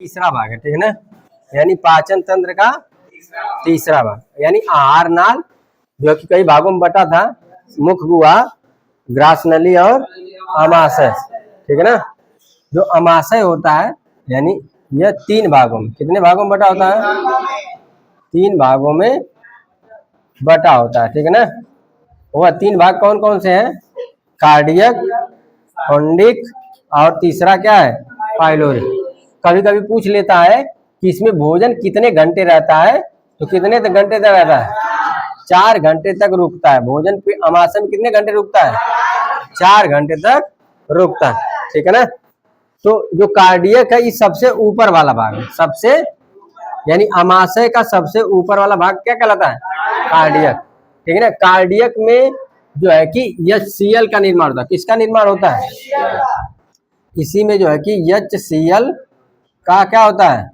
तीसरा भाग है, ठीक है ना। यानी पाचन तंत्र का तीसरा भाग, यानी आहार नाल जो कि कई भागों में बटा था, मुख गुहा, ग्रास नली और अमाशय, ठीक है ना। जो अमाशय होता है यानी यह तीन भागों में, कितने भागों में बटा होता है? तीन भागों में बटा होता है, ठीक है ना। वह तीन भाग कौन कौन से हैं? कार्डियक, फंडिक और तीसरा क्या है? पाइलोरी। कभी कभी पूछ लेता है कि इसमें भोजन कितने घंटे रहता है, तो कितने घंटे तक रहता है? 4 घंटे तक रुकता है भोजन। अमाशय में कितने घंटे रुकता है? 4 घंटे तक रुकता है, ठीक है ना। तो जो कार्डियक है ये सबसे ऊपर वाला भाग है, सबसे यानी अमाशय का सबसे ऊपर वाला भाग क्या कहलाता है? कार्डियक, ठीक है ना। कार्डियक में जो है कि HCl का निर्माण होता है। किसका निर्माण होता है? इसी में जो है कि HCl का क्या होता है?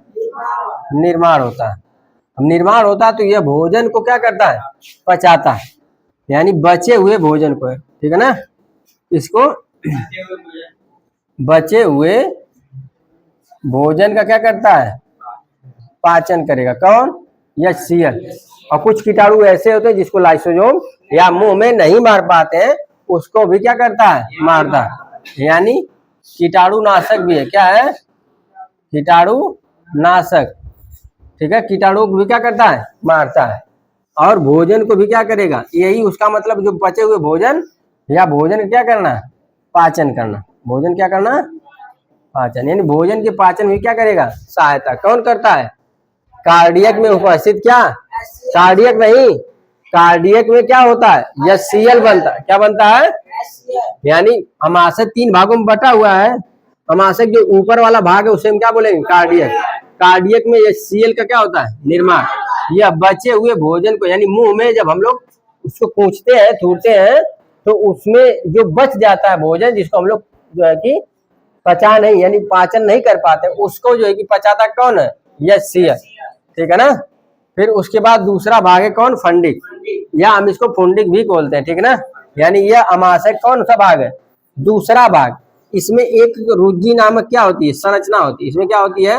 निर्माण होता है। अब निर्माण होता है तो यह भोजन को क्या करता है? पचाता है, यानी बचे हुए भोजन को, ठीक है ना। इसको बचे हुए भोजन का क्या करता है? पाचन करेगा। कौन? HCl। और कुछ कीटाणु ऐसे होते हैं जिसको लाइसोसोम या मुंह में नहीं मार पाते हैं, उसको भी क्या करता है? मारता है। यानी कीटाणु नाशक भी है। क्या है? कीटाणु नाशक, ठीक है। कीटाणु को भी क्या करता है? मारता है। और भोजन को भी क्या करेगा? यही उसका मतलब, जो बचे हुए भोजन या भोजन क्या करना? पाचन करना। भोजन क्या करना? पाचन। यानी भोजन के पाचन में क्या करेगा? सहायता। कौन करता है? कार्डियक में उपस्थित क्या? कार्डियक नहीं, कार्डियक में क्या होता है? HCl बनता है। क्या बनता है? यानी अमाशय 3 भागों में बटा हुआ है। अमाशय जो ऊपर वाला भाग है उसे हम क्या बोलेंगे? कार्डियक। कार्डियक में HCl का क्या होता है? निर्माण। यह बचे हुए भोजन को, यानी मुंह में जब हम लोग उसको पूंछते हैं, थूरते हैं, तो उसमें जो बच जाता है भोजन, जिसको हम लोग जो है कि पचा नहीं, यानी पाचन नहीं कर पाते, उसको जो है कि पचाता कौन है? HCl, ठीक है ना। फिर उसके बाद दूसरा भाग है कौन? फंडिक, या हम इसको फुंडिक भी बोलते हैं, ठीक है ना। यानी यह अमाशय कौन सा भाग है? दूसरा भाग। इसमें एक रुज्जी नामक क्या होती है? संरचना होती है। इसमें क्या होती है?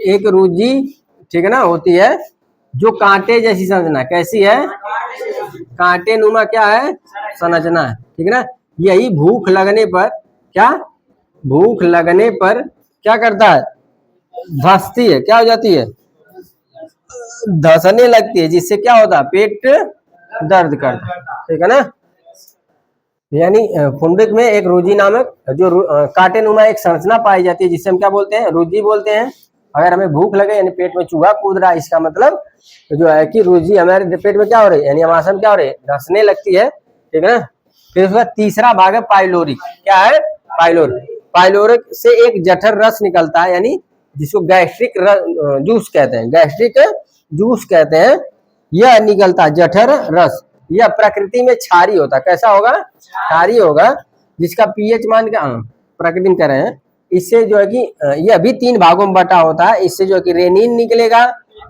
एक रुज्जी, ठीक है ना, होती है, जो कांटे जैसी संरचना। कैसी है? कांटे नुमा क्या है? संरचना है, ठीक है ना। यही भूख लगने पर क्या? भूख लगने पर क्या करता है? धंसती है। क्या हो जाती है? धंसने लगती है, जिससे क्या होता है? पेट दर्द करता है, ठीक है ना। यानी फुंडिक में एक रुज्जी नामक जो कांटे नुमा एक संरचना पाई जाती है, जिससे हम क्या बोलते हैं? रुज्जी बोलते हैं। अगर हमें भूख लगे, यानी पेट में चूहा कूद रहा है, इसका मतलब जो है कि रुज्जी हमारे पेट में क्या हो रही है? यानी अमाशय में क्या हो रही है? धंसने लगती है, ठीक है ना। फिर उसका तीसरा भाग है पाइलोरिक। क्या है? पाइलोरिक। पाइलोरिक से एक जठर रस निकलता है, यानी जिसको गैस्ट्रिक जूस कहते हैं। गैस्ट्रिक जूस कहते हैं। यह निकलता है जठर रस। यह प्रकृति में क्षारी होता है। कैसा होगा? क्षारी होगा, जिसका पीएच मान क्या प्रकृति में कह रहे हैं। इससे जो है कि यह भी 3 भागों में बटा होता है। इससे जो है कि रेनिन निकलेगा,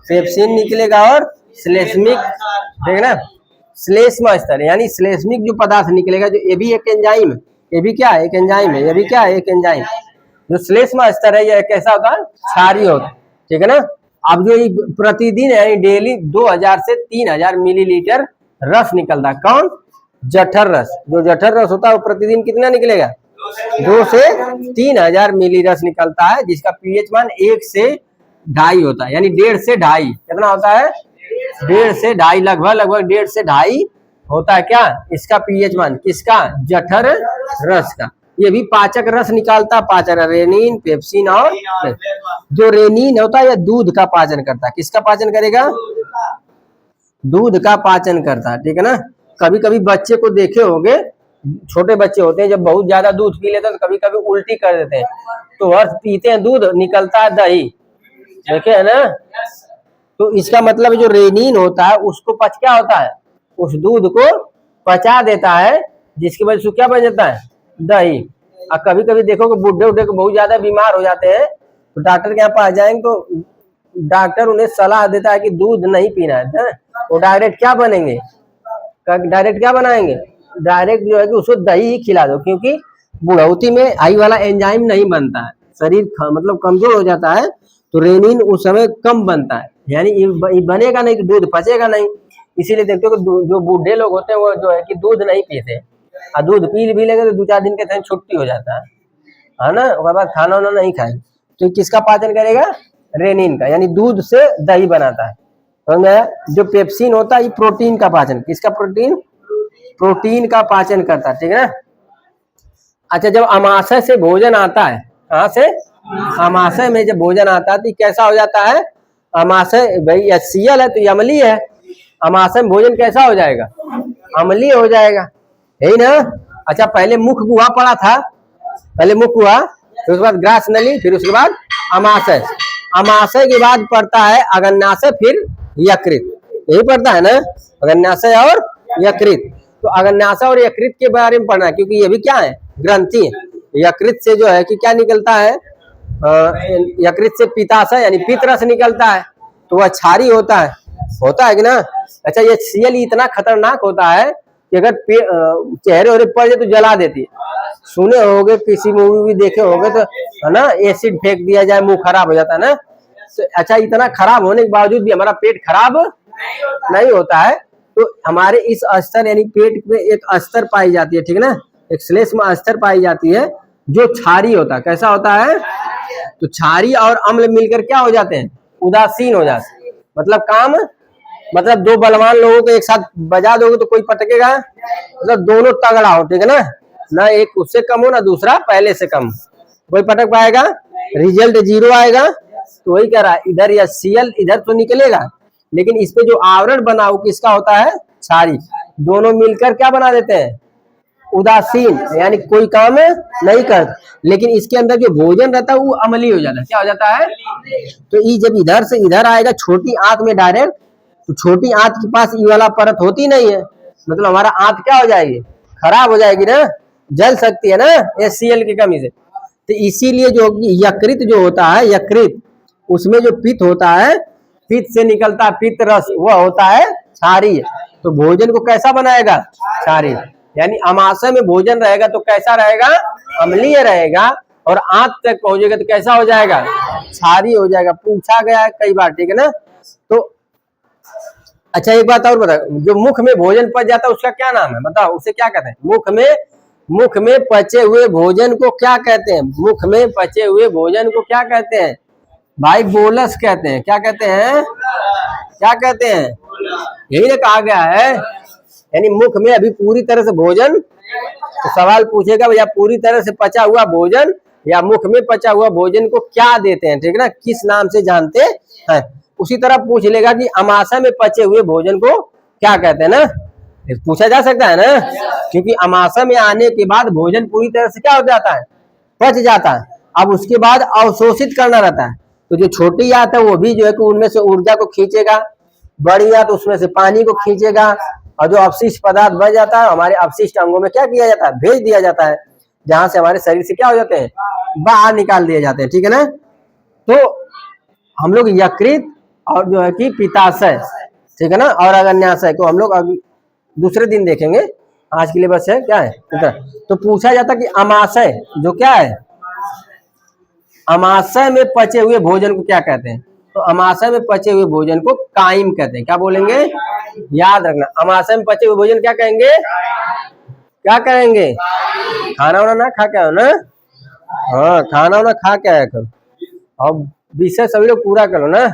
पेप्सिन निकलेगा और श्लेष्मिक, ठीक है ना, श्लेष्म स्तर, यानी श्लेष्मिक जो पदार्थ निकलेगा, जो ये भी एक एंजाइम है। ये भी क्या है? एक एंजाइम है। ये भी क्या है? एक एंजाइम। जो श्लेष्म स्तर है, यह कैसा होता है? क्षारी होता है, ठीक है ना। अब जो प्रतिदिन यानी डेली 2000 से 3000 मिलीलीटर रस निकलता है। कौन? जठर रस। जो जठर रस होता है वो प्रतिदिन कितना निकलेगा? 2 से 3000 मिली रस निकलता है, जिसका पीएच मान 1 से 2.5 होता है, यानी 1.5 से 2.5। कितना होता है? 1.5 से 2.5, लगभग 1.5 से 2.5 होता है। क्या इसका पीएच मान? किसका? जठर रस का। ये भी पाचक रस निकालता है। पाचक रेनिन, पेप्सिन और जो रेनिन होता है यह दूध का पाचन करता है। किसका पाचन करेगा? दूध का पाचन करता है, ठीक है ना। कभी कभी बच्चे को देखे होंगे, छोटे बच्चे होते हैं, जब बहुत ज्यादा दूध पी लेते हैं तो कभी कभी उल्टी कर देते हैं, तो वर्ष पीते हैं दूध, निकलता है दही, देखे है ना। तो इसका मतलब जो रेनिन होता है उसको पच क्या होता है? उस दूध को पचा देता है, जिसकी वजह से क्या बन जाता है? दही। और कभी कभी देखो कि बुढ़े उड्ढे को बहुत ज्यादा बीमार हो जाते हैं, तो डॉक्टर के यहाँ पास जाएंगे तो डॉक्टर उन्हें सलाह देता है कि दूध नहीं पीना है। वो डायरेक्ट क्या बनेंगे? डायरेक्ट क्या बनाएंगे? डायरेक्ट जो है कि उसको दही ही खिला दो, क्योंकि बुढ़ौती में आई वाला एंजाइम नहीं बनता है। शरीर मतलब कमजोर हो जाता है तो रेनिन उस समय कम बनता है, यानी ये बनेगा नहीं, दूध पचेगा नहीं। इसीलिए देखते हो कि जो बूढ़े लोग होते हैं वो जो है कि दूध नहीं पीते, और दूध पी भी लेंगे तो 2-4 दिन के टाइम छुट्टी हो जाता है ना, उसके बाद खाना वाना नहीं खाए तो किसका पाचन करेगा? रेनिन का, यानी दूध से दही बनाता है। तो जो पेप्सिन होता है ये प्रोटीन का पाचन, किसका? प्रोटीन का पाचन करता है, ठीक है ना। अच्छा, जब अमाशय से भोजन आता है, कहाँ से? अमाशय में जब भोजन आता है तो कैसा हो जाता है? अमाशय भाई HCl है तो ये अम्लीय है, अमाशय में भोजन कैसा हो जाएगा? अम्लीय हो जाएगा, यही ना। अच्छा, पहले मुख गुहा पड़ा था, पहले मुख गुहा, फिर उसके बाद ग्रास नली, फिर उसके बाद अमाशय, अमाशय के बाद पड़ता है अगन्याशय, फिर यकृत, यही पड़ता है ना, अगन्याशय और यकृत। तो अगन्याशय और यकृत के बारे में पढ़ना है, क्योंकि ये भी क्या है? ग्रंथि है। यकृत से जो है कि क्या निकलता है? यकृत से पित्ताशय यानी पित्त रस निकलता है, तो वह क्षारी होता है कि ना। अच्छा, ये HCl इतना खतरनाक होता है कि अगर चेहरे वहरे पड़ जाए तो जला देती है। सुने होगे, किसी मूवी भी देखे होगे तो, है ना, एसिड फेंक दिया जाए मुंह खराब हो जाता है ना। तो अच्छा, इतना खराब होने के बावजूद भी हमारा पेट खराब नहीं होता है। तो हमारे इस अस्तर यानी पेट में एक अस्तर पाई जाती है, ठीक है ना, एक श्लेष्म अस्तर पाई जाती है जो क्षारी होता है। कैसा होता है? तो क्षारी और अम्ल मिलकर क्या हो जाते हैं? उदासीन हो जाते हैं। मतलब दो बलवान लोगों को एक साथ बजा दोगे तो कोई पटकेगा? मतलब दोनों तगड़ा हो, ठीक है ना, ना एक उससे कम हो ना दूसरा पहले से कम, कोई पटक पाएगा? रिजल्ट 0 आएगा। तो वही कह रहा है, इधर HCl इधर तो निकलेगा, लेकिन इस पे जो आवरण बना वो किसका होता है? क्षारी। दोनों मिलकर क्या बना देते हैं? उदासीन, यानी कोई काम नहीं करता। लेकिन इसके अंदर जो भोजन रहता है वो अम्लीय हो जाता है। क्या हो जाता है? तो ये जब इधर से इधर आएगा छोटी आंत में डायरेक्ट, तो छोटी आंत के पास ये वाला परत होती नहीं है, मतलब हमारा आंत क्या हो जाएगी? खराब हो जाएगी ना, जल सकती है ना HCl की कमी से। तो इसीलिए जो यकृत जो होता है, यकृत, उसमें जो पित्त होता है, पित्त से निकलता है पित्त रस, वह होता है क्षारी। तो भोजन को कैसा बनाएगा? क्षारी। यानी अमाशय में भोजन रहेगा तो कैसा रहेगा? अम्लीय रहेगा, और आंत तक पहुंचेगा तो कैसा हो जाएगा? क्षारी हो जाएगा। पूछा गया है कई बार, ठीक है ना। तो अच्छा, एक बात और बता, जो मुख में भोजन पच जाता है उसका क्या नाम है? बताओ, उसे क्या कहते हैं? मुख में पचे हुए भोजन को क्या कहते हैं? मुख में पचे हुए भोजन को क्या कहते हैं भाई? बोलस कहते हैं। क्या कहते हैं? क्या कहते हैं? यही ना कहा गया है, यानी मुख में अभी पूरी तरह से भोजन, तो सवाल पूछेगा भैया पूरी तरह से पचा हुआ भोजन या मुख में पचा हुआ भोजन को क्या देते हैं, ठीक है ना, किस नाम से जानते हैं। उसी तरह पूछ लेगा कि अमाशय में पचे हुए भोजन को क्या कहते हैं ना, पूछा जा सकता है ना, क्योंकि अमाशय में आने के बाद भोजन पूरी तरह से क्या हो जाता है? पच जाता है। अब उसके बाद अवशोषित करना रहता है, तो जो छोटी आंत है वो भी जो है कि उनमें से ऊर्जा को खींचेगा, बड़ी आंत उसमें से पानी को खींचेगा, और जो अपशिष्ट पदार्थ बच जाता है हमारे अपशिष्ट अंगों में क्या किया जाता है? भेज दिया जाता है, जहां से हमारे शरीर से क्या हो जाते हैं? बाहर निकाल दिए जाते हैं, ठीक है ना। तो हम लोग यकृत और जो है कि पित्ताशय, ठीक है ना, और अगन्याशय को हम लोग दूसरे दिन देखेंगे, आज के लिए बस है क्या है। तो पूछा जाता कि अमाशय जो क्या है? अमाशय में पचे हुए भोजन को क्या कहते हैं? तो अमाशय में पचे हुए भोजन को काइम कहते हैं। क्या बोलेंगे? याद रखना, अमाशय में पचे हुए भोजन क्या कहेंगे? क्या कहेंगे? खाना वाना ना खा के आओ ना, हाँ, खाना वाना खा के आया करो, अब विषय सभी लोग पूरा करो ना।